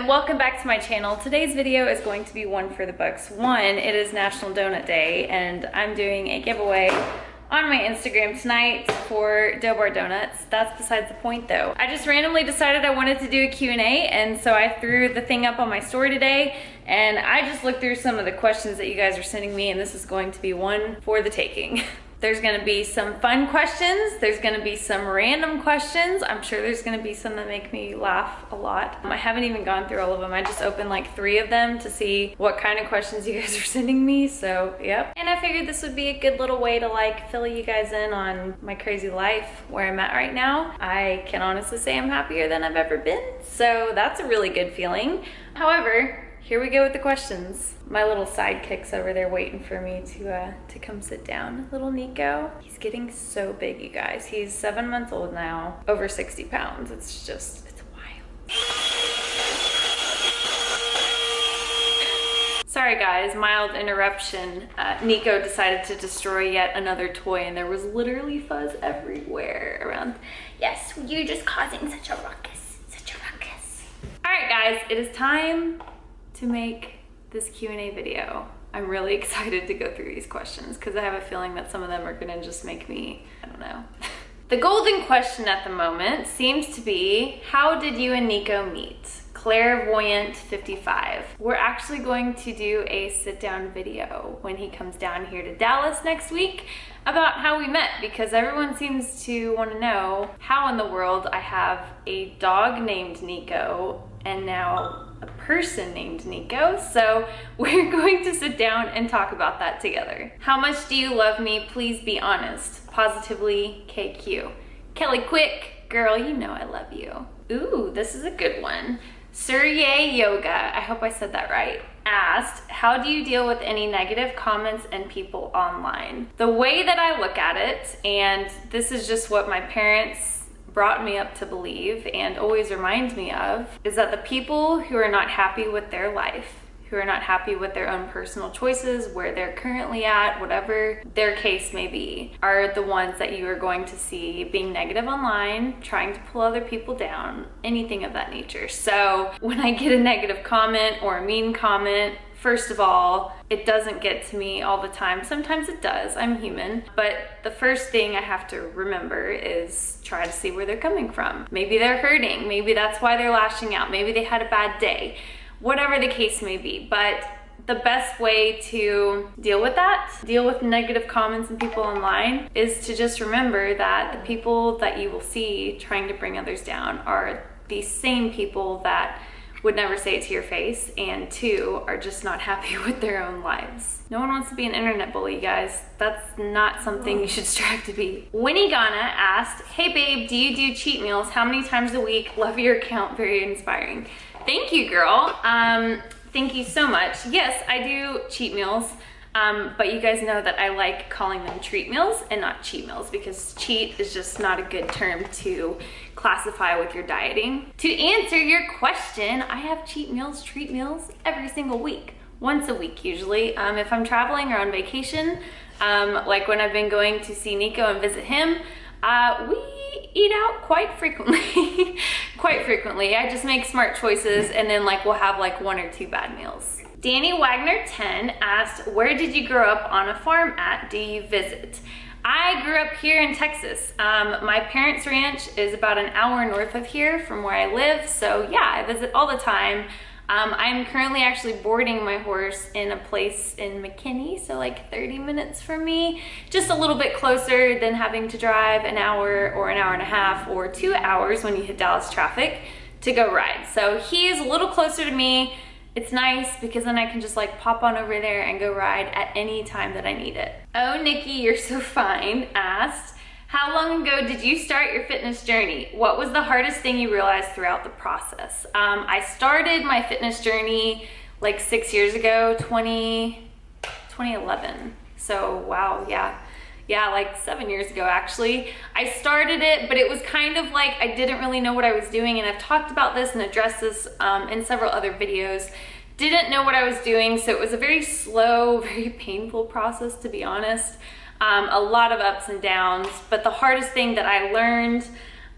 everyone, welcome back to my channel. Today's video is going to be one for the books. One, it is National Donut Day and I'm doing a giveaway on my Instagram tonight for Dough Bar Donuts. That's besides the point though. I just randomly decided I wanted to do a Q&A, and so I threw the thing up on my story today and I just looked through some of the questions that you guys are sending me, and this is going to be one for the taking. There's gonna be some fun questions, there's gonna be some random questions, I'm sure there's gonna be some that make me laugh a lot. I haven't even gone through all of them, I just opened like 3 of them to see what kind of questions you guys are sending me, so yep. And I figured this would be a good little way to like fill you guys in on my crazy life, where I'm at right now. I can honestly say I'm happier than I've ever been, so that's a really good feeling. However, here we go with the questions. My little sidekick's over there waiting for me to come sit down. Little Nico, he's getting so big, you guys. He's 7 months old now, over 60 pounds. It's wild. Sorry guys, mild interruption. Nico decided to destroy yet another toy and there was literally fuzz everywhere around. Yes, you're just causing such a ruckus, All right guys, it is time to make this Q&A video. I'm really excited to go through these questions because I have a feeling that some of them are gonna just make me, I don't know. The golden question at the moment seems to be, how did you and Nico meet? Clairvoyant 55. We're actually going to do a sit-down video when he comes down here to Dallas next week about how we met, because everyone seems to want to know how in the world I have a dog named Nico and now a person named Nico. So we're going to sit down and talk about that together. How much do you love me? Please be honest. Positively, KQ. Kelly Quick, girl, you know I love you. Ooh, this is a good one. Surya Yoga, I hope I said that right, asked, how do you deal with any negative comments and people online? The way that I look at it, and this is just what my parents brought me up to believe and always remind me of, is that the people who are not happy with their life, who are not happy with their own personal choices, where they're currently at, whatever their case may be, are the ones that you are going to see being negative online, trying to pull other people down, anything of that nature. So when I get a negative comment or a mean comment, first of all, it doesn't get to me all the time. Sometimes it does, I'm human. But the first thing I have to remember is try to see where they're coming from. Maybe they're hurting, maybe that's why they're lashing out, maybe they had a bad day. Whatever the case may be, but the best way to deal with that, deal with negative comments and people online, is to just remember that the people that you will see trying to bring others down are the same people that would never say it to your face, and 2, are just not happy with their own lives. No one wants to be an internet bully, guys. That's not something you should strive to be. Winnie Ghana asked, hey babe, do you do cheat meals? How many times a week? Love your account, very inspiring. Thank you, girl. Thank you so much. Yes, I do cheat meals, but you guys know that I like calling them treat meals and not cheat meals, because cheat is just not a good term to classify with your dieting. To answer your question, I have cheat meals, treat meals every single week. Once a week usually. If I'm traveling or on vacation, like when I've been going to see Nico and visit him, we eat out quite frequently. Quite frequently. I just make smart choices, and then like we'll have like 1 or 2 bad meals. Danny Wagner 10 asked, where did you grow up on a farm at? Do you visit? I grew up here in Texas. My parents' ranch is about an hour north of here from where I live, so yeah, I visit all the time. I'm currently actually boarding my horse in a place in McKinney, so like 30 minutes from me, just a little bit closer than having to drive an hour or an hour and a half or 2 hours when you hit Dallas traffic to go ride. So he is a little closer to me. It's nice because then I can just like pop on over there and go ride at any time that I need it. Oh, Nikki, you're so fine, asked, how long ago did you start your fitness journey? What was the hardest thing you realized throughout the process? I started my fitness journey like 6 years ago, 2011. So wow, yeah, like 7 years ago actually. I started it, but it was kind of like I didn't really know what I was doing, and I've talked about this and addressed this in several other videos. Didn't know what I was doing, so it was a very slow, very painful process, to be honest. A lot of ups and downs, but the hardest thing that I learned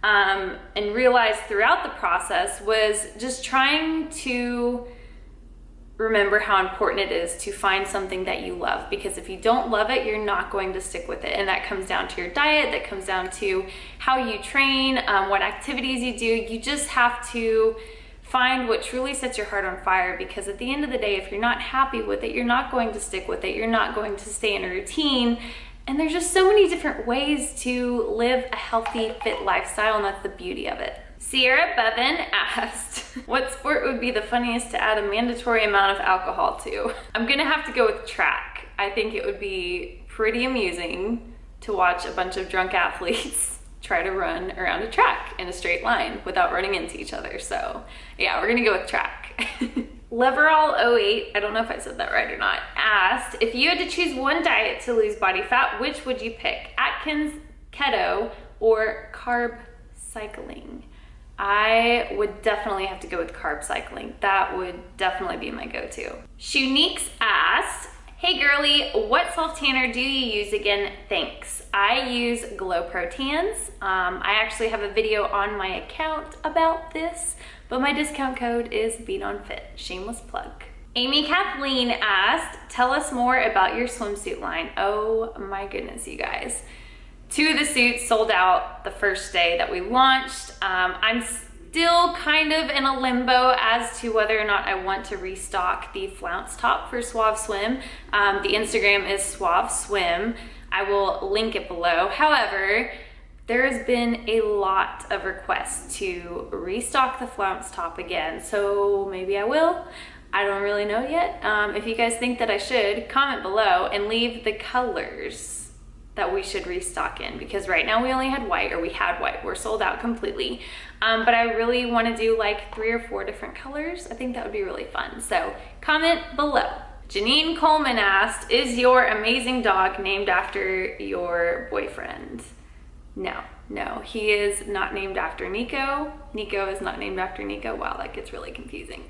and realized throughout the process was just trying to remember how important it is to find something that you love, because if you don't love it, you're not going to stick with it. And that comes down to your diet, that comes down to how you train, what activities you do. You just have to find what truly sets your heart on fire, because at the end of the day, if you're not happy with it, you're not going to stick with it. You're not going to stay in a routine. And there's just so many different ways to live a healthy, fit lifestyle, and that's the beauty of it. Sierra Bevan asked, what sport would be the funniest to add a mandatory amount of alcohol to? I'm gonna have to go with track. I think it would be pretty amusing to watch a bunch of drunk athletes try to run around a track in a straight line without running into each other. So yeah, we're gonna go with track. Leverall08, I don't know if I said that right or not, asked, if you had to choose one diet to lose body fat, which would you pick? Atkins, keto, or carb cycling? I would definitely have to go with carb cycling. That would definitely be my go-to. Shuniques asked, hey girly, what self-tanner do you use again? Thanks. I use Glow Pro Tans. I actually have a video on my account about this, but my discount code is BeatOnFit. Shameless plug. Amy Kathleen asked, tell us more about your swimsuit line. Oh my goodness, you guys. 2 of the suits sold out the first day that we launched. I'm still kind of in a limbo as to whether or not I want to restock the flounce top for Suave Swim. The Instagram is Suave Swim. I will link it below. However, there has been a lot of requests to restock the flounce top again, so maybe I will. I don't really know yet. If you guys think that I should, comment below and leave the colors that we should restock in, because right now we only had white, or we had white. We're sold out completely. But I really want to do like 3 or 4 different colors. I think that would be really fun. So comment below. Janine Coleman asked, is your amazing dog named after your boyfriend? No, he is not named after Nico. Nico is not named after Nico. Wow, that gets really confusing.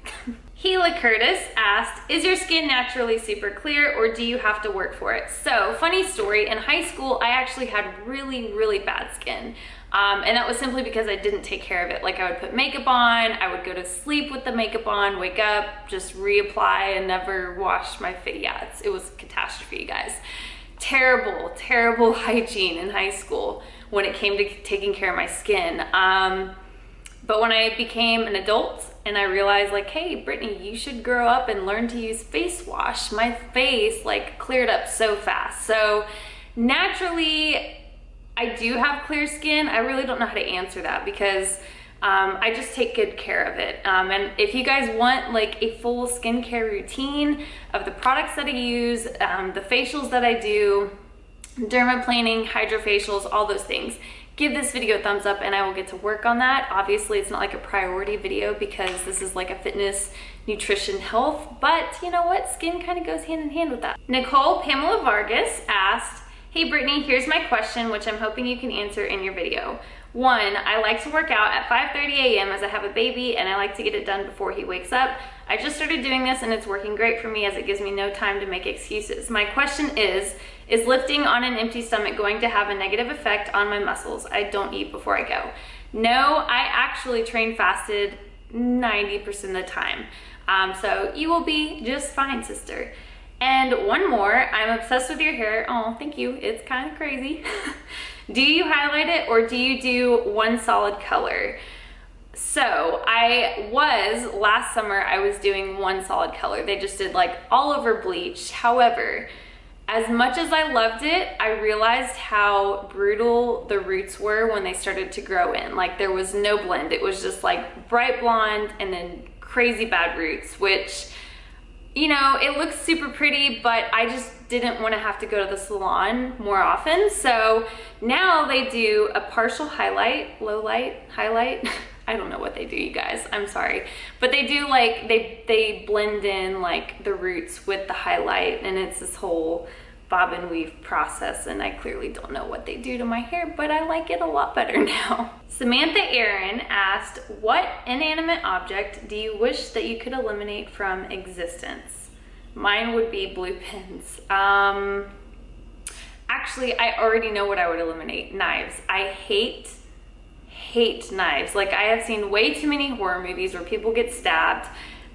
Gila Curtis asked, is your skin naturally super clear, or do you have to work for it? So, funny story, in high school, I actually had really, really bad skin. And that was simply because I didn't take care of it. Like, I would put makeup on, I would go to sleep with the makeup on, wake up, just reapply, and never wash my face. Yeah, it was a catastrophe, guys. Terrible, terrible hygiene in high school when it came to taking care of my skin. But when I became an adult and I realized, like, hey, Brittany, you should grow up and learn to use face wash, my face like cleared up so fast. So naturally, I do have clear skin. I really don't know how to answer that, because I just take good care of it. And if you guys want like a full skincare routine of the products that I use, the facials that I do, dermaplaning, hydrofacials, all those things, give this video a thumbs up and I will get to work on that. Obviously, it's not like a priority video because this is like a fitness, nutrition, health, but you know what? Skin kind of goes hand in hand with that. Nicole Pamela Vargas asked, hey Brittany, here's my question, which I'm hoping you can answer in your video. 1, I like to work out at 5:30 a.m. as I have a baby and I like to get it done before he wakes up. I just started doing this and it's working great for me as it gives me no time to make excuses. My question is lifting on an empty stomach going to have a negative effect on my muscles? I don't eat before I go. No, I actually train fasted 90% of the time. So you will be just fine, sister. And one more, I'm obsessed with your hair. Oh, thank you. It's kind of crazy. Do you highlight it or do you do one solid color? So last summer, I was doing one solid color. They just did like all over bleach. However, as much as I loved it, I realized how brutal the roots were when they started to grow in. Like, there was no blend. It was just like bright blonde and then crazy bad roots, which, you know, it looks super pretty, but I just didn't want to have to go to the salon more often. So now they do a partial highlight, low light, highlight. I don't know what they do, you guys, I'm sorry. But they do like, they blend in like the roots with the highlight, and it's this whole bob and weave process, and I clearly don't know what they do to my hair, but I like it a lot better now. Samantha Aaron asked, what inanimate object do you wish that you could eliminate from existence? Mine would be blue pens. Actually, I already know what I would eliminate. Knives. I hate hate knives. Like, I have seen way too many horror movies where people get stabbed.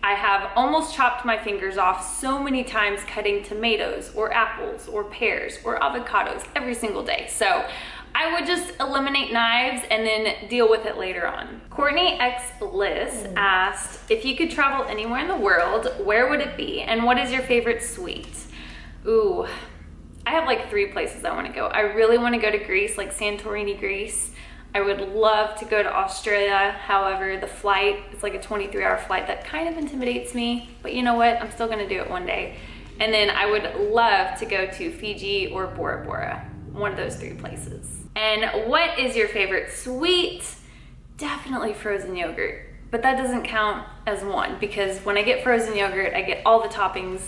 I have almost chopped my fingers off so many times cutting tomatoes or apples or pears or avocados every single day. So I would just eliminate knives and then deal with it later on. Courtney X Liz asked, if you could travel anywhere in the world, where would it be? And what is your favorite sweet? Ooh, I have like 3 places I want to go. I really want to go to Greece, like Santorini, Greece. I would love to go to Australia. However, the flight, it's like a 23-hour flight that kind of intimidates me, but you know what? I'm still gonna do it one day. And then I would love to go to Fiji or Bora Bora, one of those 3 places. And what is your favorite sweet? Definitely frozen yogurt, but that doesn't count as one because when I get frozen yogurt, I get all the toppings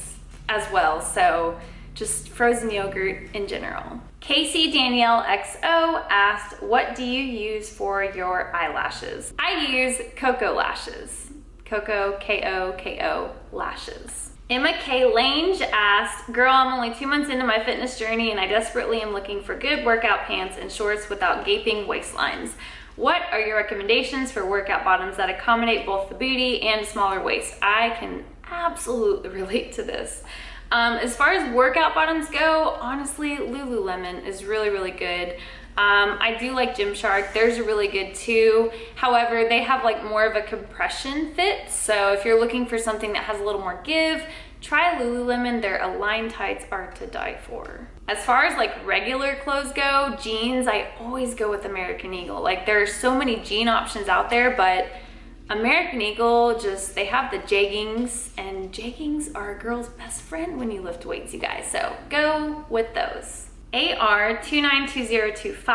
as well. So just frozen yogurt in general. Casey Danielle XO asked, what do you use for your eyelashes? I use Coco lashes. Coco, K-O-K-O lashes. Emma K. Lange asked, girl, I'm only 2 months into my fitness journey and I desperately am looking for good workout pants and shorts without gaping waistlines. What are your recommendations for workout bottoms that accommodate both the booty and smaller waist? I can absolutely relate to this. As far as workout bottoms go, honestly, Lululemon is really, really good. I do like Gymshark. Theirs are really good too. However, they have like more of a compression fit. So if you're looking for something that has a little more give, try Lululemon. Their Align tights are to die for. As far as like regular clothes go, jeans, I always go with American Eagle. Like there are so many jean options out there, but American Eagle, just, they have the jeggings, and jeggings are a girl's best friend when you lift weights, you guys. So go with those. AR292025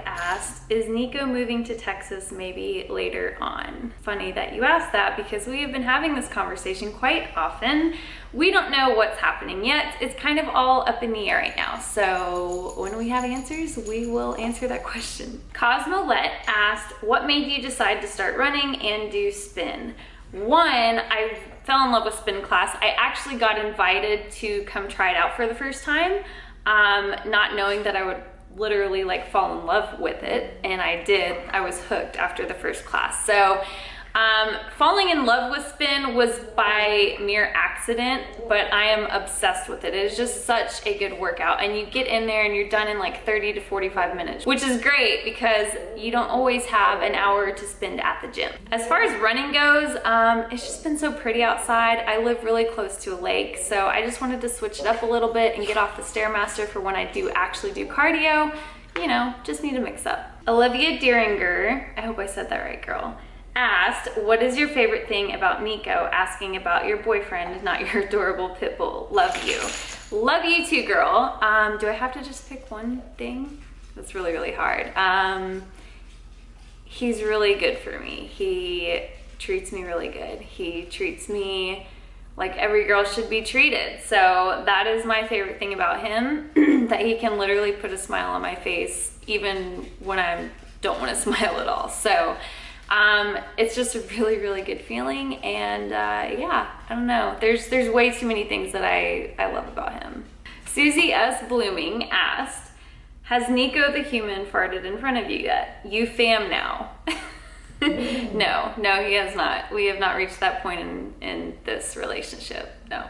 asked, is Nico moving to Texas maybe later on? Funny that you asked that because we have been having this conversation quite often. We don't know what's happening yet. It's kind of all up in the air right now. So when we have answers, we will answer that question. Cosmolette asked, what made you decide to start running and do spin? One, I fell in love with spin class. I actually got invited to come try it out for the first time. Not knowing that I would literally like fall in love with it, and I did. I was hooked after the first class. So falling in love with spin was by mere accident, but I am obsessed with it. It is just such a good workout, and you get in there and you're done in like 30 to 45 minutes, which is great because you don't always have an hour to spend at the gym. As far as running goes, it's just been so pretty outside. I live really close to a lake, so I just wanted to switch it up a little bit and get off the Stairmaster for when I do actually do cardio. You know, just need to mix up. Olivia Deeringer, I hope I said that right, girl, asked, what is your favorite thing about Nico? Asking about your boyfriend, not your adorable pit bull. Love you. Love you too, girl. Do I have to just pick one thing? That's really, really hard. He's really good for me. He treats me really good. He treats me like every girl should be treated. So that is my favorite thing about him, that he can literally put a smile on my face even when I don't want to smile at all. So it's just a really, really good feeling, and yeah, I don't know. There's way too many things that I love about him. Susie S. Blooming asked, has Nico the human farted in front of you yet? You fam now. No, he has not. We have not reached that point in this relationship, no.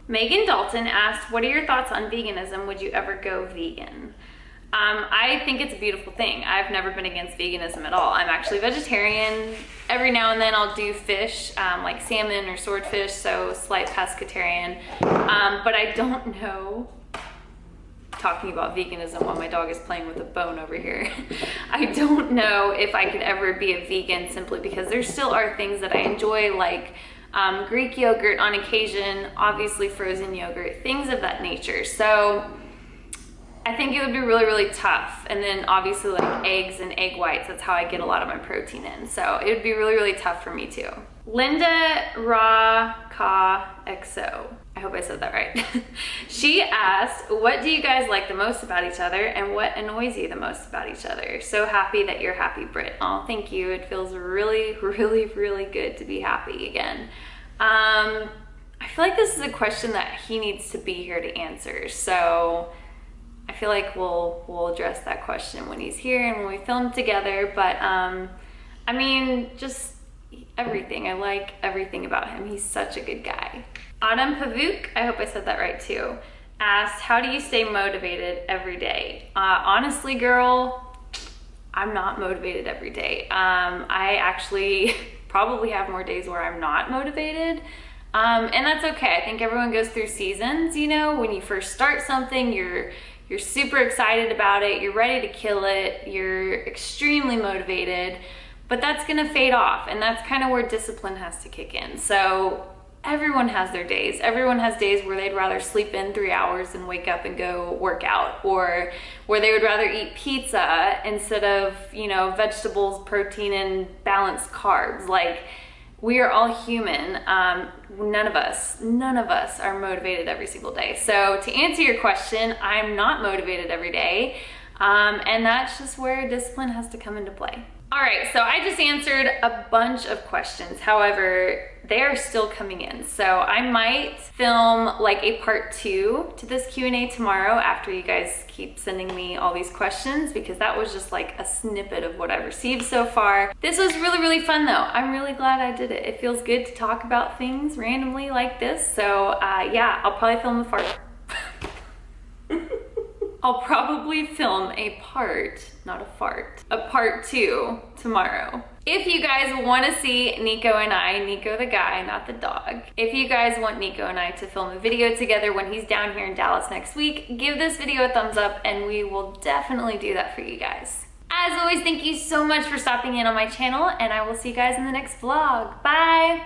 Megan Dalton asked, what are your thoughts on veganism? Would you ever go vegan? I think it's a beautiful thing. I've never been against veganism at all. I'm actually vegetarian. Every now and then I'll do fish, like salmon or swordfish, so slight pescatarian. But I don't know, talking about veganism while my dog is playing with a bone over here, I don't know if I could ever be a vegan simply because there still are things that I enjoy, like Greek yogurt on occasion, obviously frozen yogurt, things of that nature. So I think it would be really, really tough. And then obviously like eggs and egg whites, that's how I get a lot of my protein in. So it would be really, really tough for me too. Linda Ra Ka XO, I hope I said that right. She asked, what do you guys like the most about each other and what annoys you the most about each other? So happy that you're happy, Britt. Oh, thank you. It feels really, really, really good to be happy again. I feel like this is a question that he needs to be here to answer. So I feel like we'll address that question when he's here and when we film together. But I mean, just everything. I like everything about him. He's such a good guy. Autumn Pavuk, I hope I said that right too, asked, how do you stay motivated every day? Honestly, girl, I'm not motivated every day. I actually probably have more days where I'm not motivated. And that's okay. I think everyone goes through seasons, you know. When you first start something, you're super excited about it, you're ready to kill it, you're extremely motivated, but that's gonna fade off, and that's kind of where discipline has to kick in. So everyone has their days. Everyone has days where they'd rather sleep in 3 hours and wake up and go work out, or where they would rather eat pizza instead of, you know, vegetables, protein, and balanced carbs. Like, we are all human. None of us are motivated every single day. So to answer your question, I'm not motivated every day. And that's just where discipline has to come into play. All right, so I just answered a bunch of questions. However, they are still coming in. So I might film like a part 2 to this Q&A tomorrow after you guys keep sending me all these questions, because that was just like a snippet of what I've received so far. This was really, really fun though. I'm really glad I did it. It feels good to talk about things randomly like this. So yeah, I'll probably film a part. I'll probably film a part, not a fart, a part 2 tomorrow. If you guys want to see Nico and I, Nico the guy, not the dog, if you guys want Nico and I to film a video together when he's down here in Dallas next week, give this video a thumbs up and we will definitely do that for you guys. As always, thank you so much for stopping in on my channel, and I will see you guys in the next vlog. Bye!